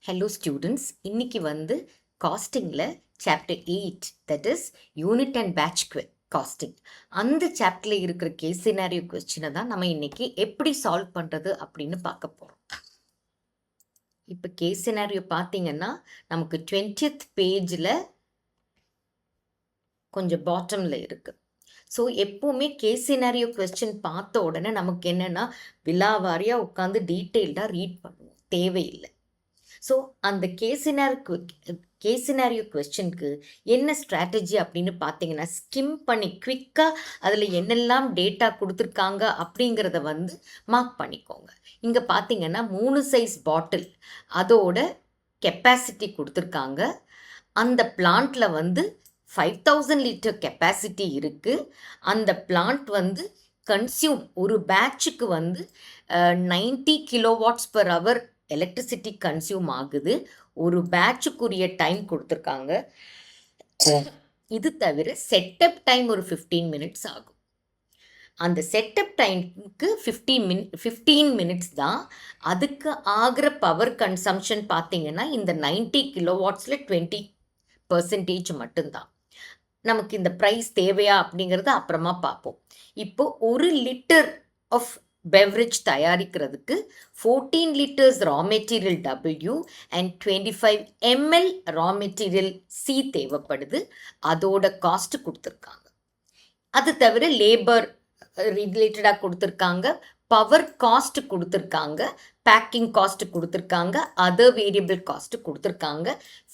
Hello students, இன்னைக்கு காஸ்டிங்கில் chapter 8, that is unit and batch casting. அந்த சாப்டரில் இருக்கிற கேஸ் சினாரியோ கொஸ்டினை தான் நம்ம இன்னைக்கு எப்படி சால்வ் பண்ணுறது அப்படின்னு பார்க்க போகிறோம். இப்போ கேஸ் சினாரியோ பார்த்தீங்கன்னா நமக்கு 20th பேஜில் கொஞ்சம் பாட்டமில் இருக்குது. ஸோ எப்போவுமே கேஸ் சினாரியோ கொஸ்டின் பார்த்த உடனே நமக்கு என்னென்னா விலாவாரியாக உட்காந்து டீட்டெயில்டாக ரீட் பண்ணுவோம், தேவையில்லை. ஸோ அந்த கேசினாரியோ கொஸ்டினுக்கு என்ன ஸ்ட்ராட்டஜி அப்படின்னு பார்த்தீங்கன்னா, ஸ்கிம் பண்ணி குவிக்காக அதில் என்னெல்லாம் டேட்டா கொடுத்துருக்காங்க அப்படிங்கிறத மார்க் பண்ணிக்கோங்க. இங்கே பார்த்தீங்கன்னா 3 சைஸ் பாட்டில் அதோட கெப்பாசிட்டி கொடுத்துருக்காங்க. அந்த பிளான்ட்டில் 5000 லிட்டர் கெப்பாசிட்டி இருக்குது. அந்த பிளான்ட் கன்சியூம் ஒரு பேட்சுக்கு 90 kilowatts per hour electricity consume ஆகுது. ஒரு பேட்சுக்குரிய டைம் கொடுத்துருக்காங்க. இது தவிர செட்டப் டைம் ஒரு 15 மினிட்ஸ் ஆகும். அந்த செட்டப் டைமுக்கு 15 மினிட்ஸ் தான். அதுக்கு ஆகிற பவர் கன்சம்ஷன் பார்த்தீங்கன்னா இந்த 90 கிலோவாட்ஸில் 20% மட்டும்தான். நமக்கு இந்த ப்ரைஸ் தேவையா அப்படிங்கிறத அப்புறமா பார்ப்போம். இப்போ 1 லிட்டர் ஆஃப் பெவரேஜ் தயாரிக்கிறதுக்கு 14 litres raw material W and 25 ml raw material C தேவைப்படுது. அதோட காஸ்ட் கொடுத்துருக்காங்க. அது தவிர லேபர் ரிலேட்டடாக கொடுத்துருக்காங்க, பவர் காஸ்ட் கொடுத்துருக்காங்க, பேக்கிங் காஸ்ட் கொடுத்துருக்காங்க, அதர் வேரியபிள் காஸ்ட் கொடுத்துருக்காங்க,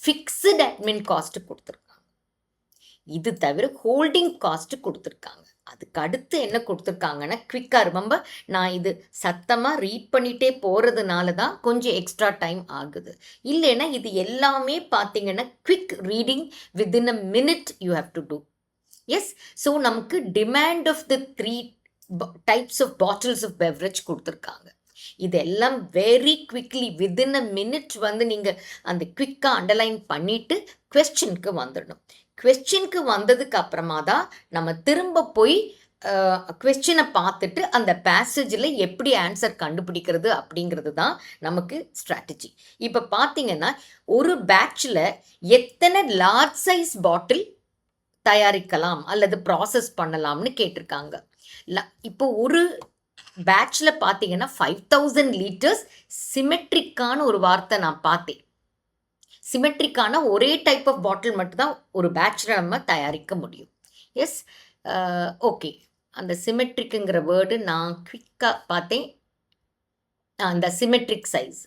ஃபிக்ஸ்டு அட்மின் காஸ்ட் கொடுத்துருக்காங்க. இது தவிர ஹோல்டிங் காஸ்ட் கொடுத்துருக்காங்க. அதுக்கு அடுத்து என்ன கொடுத்துருக்காங்கன்னா குவிக்காக ரொம்ப நான் இது சத்தமாக ரீட் பண்ணிகிட்டே போகிறதுனால தான் கொஞ்சம் எக்ஸ்ட்ரா டைம் ஆகுது. இல்லைன்னா இது எல்லாமே பார்த்தீங்கன்னா quick reading within a minute you have to do. Yes, so நமக்கு demand of the 3 types of bottles of beverage கொடுத்துருக்காங்க. இதெல்லாம் very quickly within a minute நீங்கள் அந்த குவிக்காக அண்டர்லைன் பண்ணிவிட்டு கொஸ்டினுக்கு வந்துடணும். கொஸ்டினுக்கு வந்ததுக்கு அப்புறமா தான் நம்ம திரும்ப போய் கொஸ்டினை பார்த்துட்டு அந்த பேசேஜில் எப்படி ஆன்சர் கண்டுபிடிக்கிறது அப்படிங்கிறது தான் நமக்கு ஸ்ட்ராட்டஜி. இப்போ பார்த்தீங்கன்னா ஒரு பேட்சில் எத்தனை லார்ஜ் சைஸ் பாட்டில் தயாரிக்கலாம் அல்லது ப்ராசஸ் பண்ணலாம்னு கேட்டிருக்காங்க. இப்போ ஒரு பேட்சில் பார்த்தீங்கன்னா 5000 லிட்டர்ஸ் சிமெட்ரிக்கான ஒரு வார்த்தை நான் பார்த்தேன். சிமெட்ரிக்கான ஒரே டைப் ஆஃப் பாட்டில் மட்டும்தான் ஒரு பேட்சில் நம்ம தயாரிக்க முடியும். Yes, okay. அந்த சிமெட்ரிக்குங்கிற வேர்டு நான் குவிக்காக பார்த்தேன். அந்த சிமெட்ரிக் சைஸ்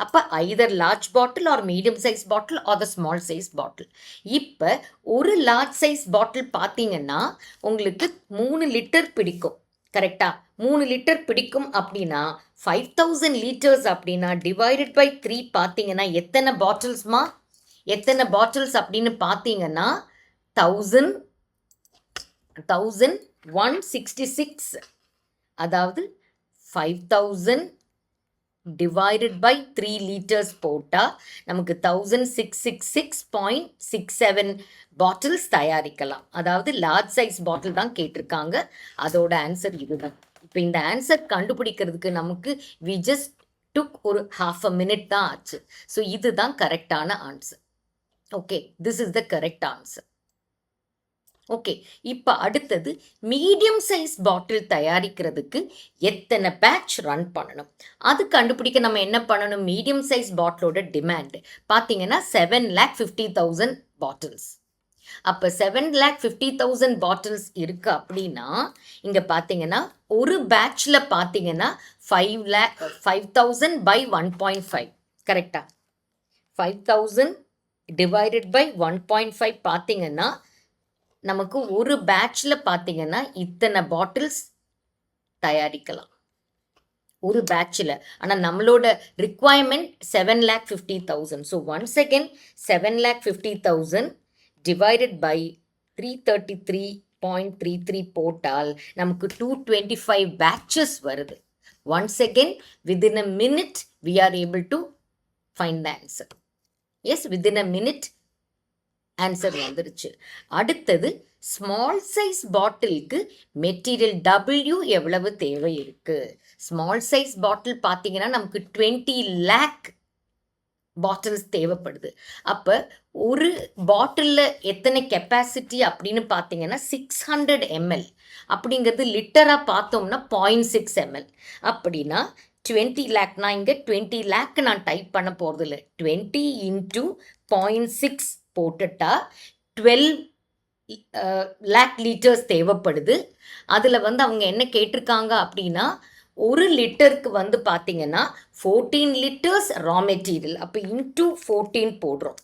அப்போ either large bottle or medium size bottle or the small size bottle. இப்போ ஒரு லார்ஜ் சைஸ் பாட்டில் பார்த்தீங்கன்னா உங்களுக்கு 3 லிட்டர் பிடிக்கும். கரெக்டா? 3 லிட்டர் பிடிக்கும் அப்படின்னா 5000 லிட்டர்ஸ் அப்படின்னா டிவைடட் பை 3 பார்த்தீங்கன்னா எத்தனை பாட்டில்ஸ்மா? எத்தனை பாட்டில்ஸ் அப்படின்னு பார்த்தீங்கன்னா 1166. அதாவது 5000 டிவைடட் பை 3 லிட்டர்ஸ் போட்டால் நமக்கு 1666.67 பாட்டில்ஸ் தயாரிக்கலாம். அதாவது லார்ஜ் சைஸ் பாட்டில் தான் கேட்டிருக்காங்க. அதோட ஆன்சர் இதுதான். இப்போ இந்த ஆன்சர் கண்டுபிடிக்கிறதுக்கு நமக்கு வி ஜஸ்ட் டுக் ஒரு ½ மினிட் தான் ஆச்சு. ஸோ இதுதான் கரெக்டான answer. Okay, this is the correct answer. Okay, இப்போ அடுத்தது மீடியம் சைஸ் பாட்டில் தயாரிக்கிறதுக்கு எத்தனை பேட்ச் ரன் பண்ணணும் அது கண்டுபிடிக்க நம்ம என்ன பண்ணணும்? மீடியம் சைஸ் பாட்டிலோட டிமாண்ட் பார்த்தீங்கன்னா 7,50,000 பாட்டில்ஸ். அப்போ 7,50,000 பாட்டில்ஸ் இருக்குது அப்படின்னா இங்கே பார்த்தீங்கன்னா ஒரு பேட்சில் பார்த்தீங்கன்னா 5,000 by 1.5. கரெக்டா? 5,000 டிவைடட் பை 1.5 பார்த்தீங்கன்னா நமக்கு ஒரு பேட்சில் பார்த்தீங்கன்னா இத்தனை பாட்டில்ஸ் தயாரிக்கலாம் ஒரு பேட்சில். ஆனால் நம்மளோட requirement 7,50,000. So once again 7,50,000 divided by 333.33 போட்டால் நமக்கு 225 பேட்சஸ் வருது. Once again within a minute we are able to find the answer. Yes, within a minute answer வந்துருச்சு. அடுத்தது ஸ்மால் சைஸ் பாட்டிலுக்கு மெட்டீரியல் W எவ்வளவு தேவை இருக்கு? ஸ்மால் சைஸ் பாட்டில் பார்த்தீங்கன்னா நமக்கு 20 lakh பாட்டில்ஸ் தேவைப்படுது. அப்போ ஒரு பாட்டிலில் எத்தனை கெப்பாசிட்டி அப்படின்னு பார்த்தீங்கன்னா 600 ml. அப்படிங்கிறது லிட்டராக பார்த்தோம்னா 0.6 ml. அப்படின்னா 20 lakh, நான் இங்கே 20 lakh நான் டைப் பண்ண போகிறது இல்லை, 20 into 0.6 போட்டுட்டா 12 lakh liters தேவைப்படுது. அதில் வந்து அவங்க என்ன கேட்டிருக்காங்க அப்படின்னா ஒரு லிட்டருக்கு வந்து பார்த்தீங்கன்னா 14 liters ரா மெட்டீரியல். அப்போ இன்டூ 14 போடுறோம்.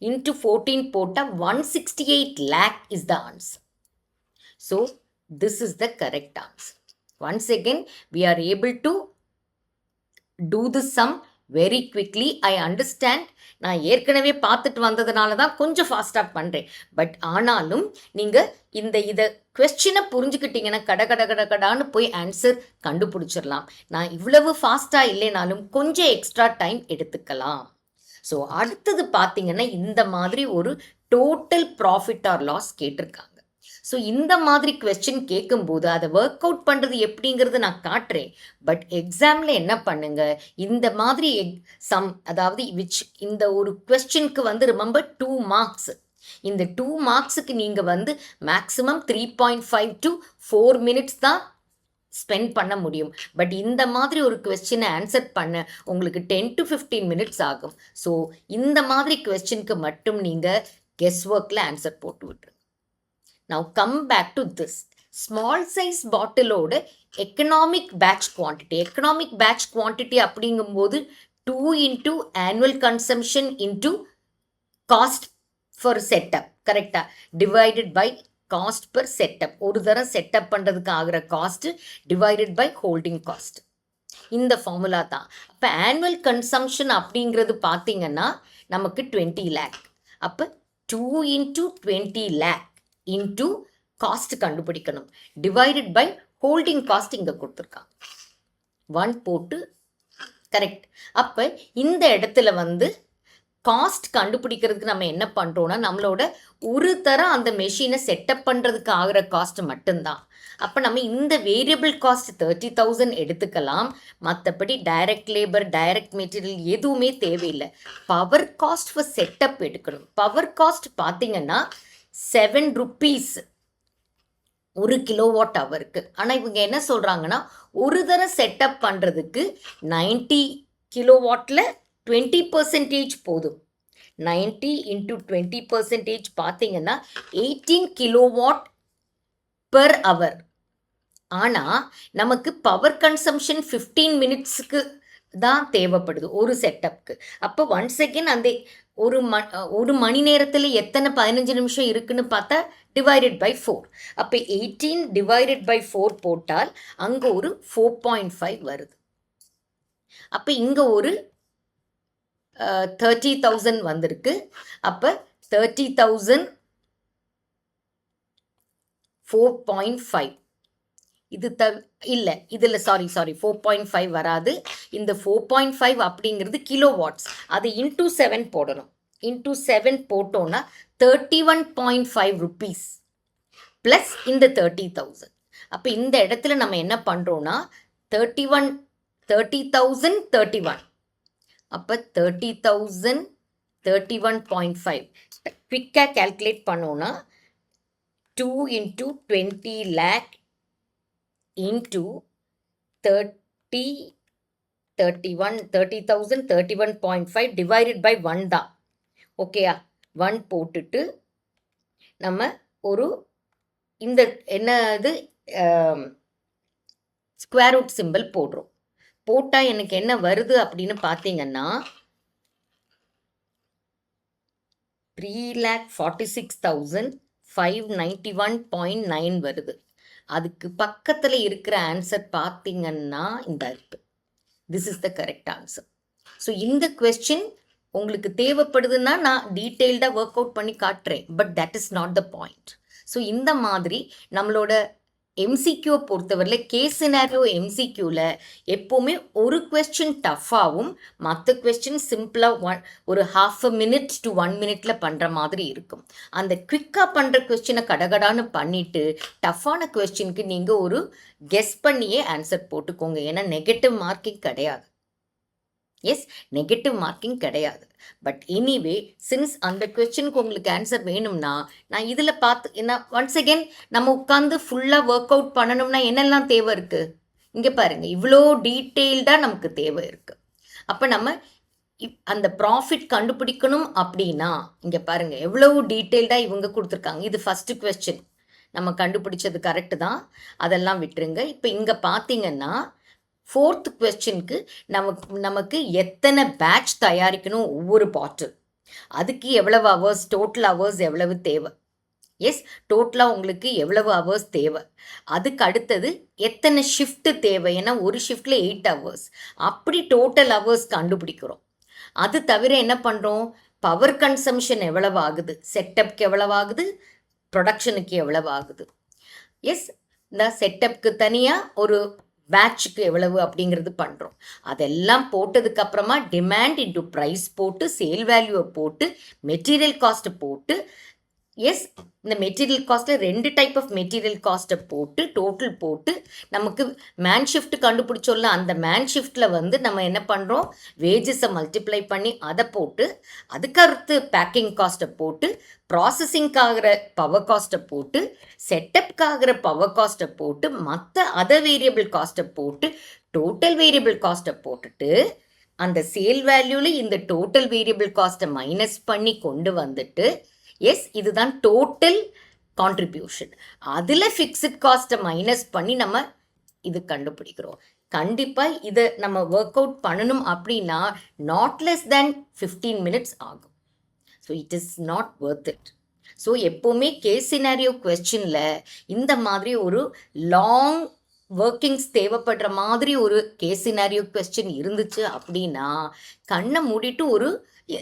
இன்டூ 14 போட்டால் 168 lakh is the answer. So this is the correct answer. Once again we are able to do the sum very quickly. I understand. நான் ஏற்கனவே பார்த்துட்டு வந்ததுனால தான் கொஞ்சம் ஃபாஸ்ட்டாக பண்ணுறேன். பட் ஆனாலும் நீங்கள் இதை கொஸ்டினை புரிஞ்சுக்கிட்டீங்கன்னா கடான்னு போய் ஆன்சர் கண்டுபிடிச்சிடலாம். நான் இவ்வளவு ஃபாஸ்ட்டாக இல்லைனாலும் கொஞ்சம் எக்ஸ்ட்ரா டைம் எடுத்துக்கலாம். ஸோ அடுத்தது பார்த்தீங்கன்னா இந்த மாதிரி ஒரு டோட்டல் ப்ராஃபிட் ஆர் லாஸ் கேட்டிருக்காங்க. ஸோ இந்த மாதிரி கொஸ்டின் கேட்கும்போது அதை ஒர்க் அவுட் பண்ணுறது எப்படிங்கிறது நான் காட்டுறேன். பட் எக்ஸாமில் என்ன பண்ணுங்க, இந்த மாதிரி அதாவது இந்த ஒரு கொஸ்டினுக்கு வந்து ரிமெம்பர் 2 marks. இந்த 2 marksக்கு நீங்கள் வந்து மேக்ஸிமம் 3.5 to 4 minutes தான் ஸ்பெண்ட் பண்ண முடியும். பட் இந்த மாதிரி ஒரு கொஸ்டினை ஆன்சர் பண்ண உங்களுக்கு 10 to 15 minutes ஆகும். ஸோ இந்த மாதிரி கொஸ்டினுக்கு மட்டும் நீங்கள் கெஸ் ஒர்க்கில் ஆன்சர் போட்டு விட்டுருங்க. Now come back to this. Small size bottle-ஓட economic batch quantity. Economic batch quantity அப்படிங்கும்போது 2 into annual consumption into cost for setup. கரெக்டா? Divided by cost per setup. ஒரு தரம் செட்டப் பண்ணுறதுக்கு ஆகிற cost divided by holding cost. இந்த formula தான். அப்போ annual consumption அப்படிங்கிறது பார்த்தீங்கன்னா நமக்கு 20 lakh. அப்போ 2 into 20 lakh இன்டூ காஸ்ட் கண்டுபிடிக்கணும். டிவைடட் பை ஹோல்டிங் காஸ்ட் இங்கே கொடுத்துருக்காங்க. 1 போட்டு கரெக்ட். அப்போ இந்த இடத்துல வந்து காஸ்ட் கண்டுபிடிக்கிறதுக்கு நம்ம என்ன பண்ணுறோன்னா நம்மளோட ஒரு தரம் அந்த மெஷினை செட்டப் பண்ணுறதுக்கு ஆகிற காஸ்ட் மட்டும்தான். அப்போ நம்ம இந்த வேரியபிள் காஸ்ட் 30,000 எடுத்துக்கலாம். மற்றபடி டைரக்ட் லேபர், டைரக்ட் மெட்டீரியல் எதுவுமே தேவையில்லை. பவர் காஸ்ட் ஃபார் செட்டப் எடுக்கணும். பவர் காஸ்ட் பார்த்தீங்கன்னா 7 rupees 1 kWh. ஆனால் இவங்க என்ன சொல்கிறாங்கன்னா ஒரு தரம் செட்டப் பண்ணுறதுக்கு 90 kilowattல 20% போதும். 90 into 20% பார்த்தீங்கன்னா 18 kilowatt per hour. ஆனால் நமக்கு பவர் கன்சம்ஷன் 15 minutesக்கு தான் தேவைப்படுது ஒரு செட்டப்க்கு. அப்போ ஒன்ஸ் அகெயின் அந்த ஒரு மணி நேரத்தில் எத்தனை 15 நிமிஷம் இருக்குன்னு பார்த்தா டிவைடட் பை 4. அப்போ 18 டிவைடட் பை 4 போட்டால் அங்கே ஒரு 4.5 வருது. அப்போ இங்கே ஒரு 30,000 வந்திருக்கு. அப்போ 30,000 4.5 இது இல்லை இதில் சாரி 4.5 வராது. இந்த 4.5 அப்படிங்கிறது கிலோ வாட்ஸ். அது இன்டூ 7 போடணும். இன்டூ 7 போட்டோன்னா 31.5 rupees ப்ளஸ் இந்த 30,000. அப்போ இந்த இடத்துல நம்ம என்ன பண்ணுறோன்னா 30,031. அப்போ 30,000 31.5 குவிக்காக கேல்குலேட் பண்ணோன்னா 2 into 20 lakh into 30,000 31.5 divided by 1 தான். ஓகேயா? 1 போட்டுட்டு நம்ம ஒரு இந்த என்ன இது ஸ்கொயர் ரூட் சிம்பிள் போடுறோம். போட்டால் எனக்கு என்ன வருது அப்படின்னு பார்த்தீங்கன்னா 3,46,591.9 வருது. அதுக்கு பக்கத்தில் இருக்கிற ஆன்சர் பார்த்தீங்கன்னா இந்த இருக்கு. This is the correct answer. So இந்த கொஸ்டின் உங்களுக்கு தேவைப்படுதுன்னா நான் டீட்டெயில்டாக ஒர்க் அவுட் பண்ணி காட்டுறேன். But that is not the point. So இந்த மாதிரி நம்மளோட எம்சிக்யூ பொறுத்தவரையில் கேஸ் சினாரியோ எம்சிக்யூவில் எப்போவுமே ஒரு கொஸ்டின் டஃப்பாகவும் மற்ற கொஸ்டின் சிம்பிளாக ஒரு 1/2 minute to 1 minute பண்ணுற மாதிரி இருக்கும். அந்த குவிக்காக பண்ணுற கொஸ்டினை கடகடான்னு பண்ணிவிட்டு டஃப்பான கொஸ்டினுக்கு நீங்கள் ஒரு கெஸ் பண்ணியே ஆன்சர் போட்டுக்கோங்க. ஏன்னா நெகட்டிவ் மார்க்கிங் கிடையாது. எஸ், நெகட்டிவ் மார்க்கிங் கிடையாது. பட் எனிவே சின்ஸ் அந்த கொஸ்டினுக்கு உங்களுக்கு ஆன்சர் வேணும்னா நான் இதில் பார்த்து என்ன ஒன்ஸ் அகெயின் நம்ம உட்காந்து ஃபுல்லாக ஒர்க் அவுட் பண்ணணும்னா என்னெல்லாம் தேவை இருக்குது இங்கே பாருங்கள், இவ்வளோ டீட்டெயில்டாக நமக்கு தேவை இருக்குது. அப்போ நம்ம அந்த ப்ராஃபிட் கண்டுபிடிக்கணும் அப்படின்னா இங்கே பாருங்கள் எவ்வளவு டீட்டெயில்டாக இவங்க கொடுத்துருக்காங்க. இது ஃபஸ்ட்டு கொஸ்டின் நம்ம கண்டுபிடிச்சது கரெக்டு தான், அதெல்லாம் விட்டுருங்க. இப்போ இங்கே பார்த்தீங்கன்னா 4th கொஸ்டினுக்கு நமக்கு எத்தனை பேட்ச் தயாரிக்கணும் ஒவ்வொரு பாட்டில், அதுக்கு எவ்வளவு ஹவர்ஸ், டோட்டல் ஹவர்ஸ் எவ்வளவு தேவை, எஸ் டோட்டலாக உங்களுக்கு எவ்வளவு ஹவர்ஸ் தேவை, அதுக்கு அடுத்தது எத்தனை ஷிஃப்ட்டு தேவை, ஏன்னா ஒரு ஷிஃப்டில் 8 ஹவர்ஸ், அப்படி டோட்டல் ஹவர்ஸ் கண்டுபிடிக்கிறோம். அது தவிர என்ன பண்ணுறோம், பவர் கன்சம்ஷன் எவ்வளவு ஆகுது, செட்டப்க்கு எவ்வளவு ஆகுது, ப்ரொடக்ஷனுக்கு எவ்வளவு ஆகுது, எஸ் இந்த செட்டப்க்கு தனியாக ஒரு பேட்சுக்கு எவ்வளவு அப்படிங்கிறது பண்ணுறோம். அதெல்லாம் போட்டதுக்கப்புறமா டிமாண்ட் இன்டு ப்ரைஸ் போட்டு, சேல் வேல்யூவை போட்டு, மெட்டீரியல் காஸ்ட்டு போட்டு, எஸ் இந்த மெட்டீரியல் காஸ்ட்டில் 2 டைப் ஆஃப் மெட்டீரியல் காஸ்ட்டை போட்டு டோட்டல் போட்டு நமக்கு மேன் ஷிஃப்ட் கண்டுபிடிச்சோம்ல, அந்த மேன் ஷிஃப்ட்டில் வந்து நம்ம என்ன பண்ணுறோம், வேஜஸை மல்டிப்ளை பண்ணி அதை போட்டு, அதுக்கடுத்து பேக்கிங் காஸ்ட்டை போட்டு, ப்ராசஸிங்காகிற பவர் காஸ்ட்டை போட்டு, செட்டப்காகிற பவர் காஸ்ட்டை போட்டு, மற்ற அதர் வேரியபிள் காஸ்ட்டை போட்டு, டோட்டல் வேரியபிள் காஸ்ட்டை போட்டுட்டு, அந்த சேல் வேல்யூவில் இந்த டோட்டல் வேரியபிள் காஸ்ட்டை மைனஸ் பண்ணி கொண்டு வந்துட்டு, எஸ் இதுதான் டோட்டல் கான்ட்ரிபியூஷன். அதில் ஃபிக்ஸட் காஸ்ட்டை மைனஸ் பண்ணி நம்ம இது கண்டுபிடிக்கிறோம். கண்டிப்பாக இதை நம்ம ஒர்க் அவுட் பண்ணணும் அப்படின்னா நாட் லெஸ் தேன் 15 minutes ஆகும். So it is not worth it. So எப்போவுமே கேஸ் சினாரியோ கொஸ்டினில் இந்த மாதிரி ஒரு லாங் ஒர்க்கிங்ஸ் தேவைப்படுற மாதிரி ஒரு கேஸ் சினாரியோ கொஸ்டின் இருந்துச்சு அப்படின்னா கண்ணை மூடிட்டு ஒரு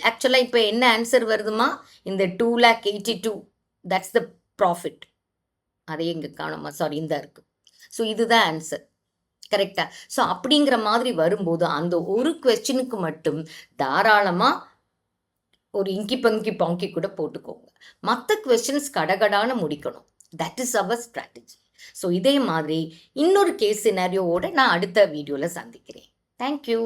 ஆக்சுவலாக இப்போ என்ன ஆன்சர் வருதுமா, இந்த 2,82,000 தட்ஸ் த ப்ராஃபிட். அதே இங்கே காணுமா, சாரி இந்த இருக்குது. ஸோ இதுதான் ஆன்சர் கரெக்டாக. ஸோ அப்படிங்கிற மாதிரி வரும்போது அந்த ஒரு கொஸ்டினுக்கு மட்டும் தாராளமாக ஒரு இங்கி பங்கி பாங்கி கூட போட்டுக்கோங்க. மற்ற கொஸ்டின்ஸ் கடகடான முடிக்கணும். That is our strategy. So இதே மாதிரி இன்னொரு கேஸ் சினாரியோவோட நான் அடுத்த வீடியோவில் சந்திக்கிறேன். தேங்க்யூ.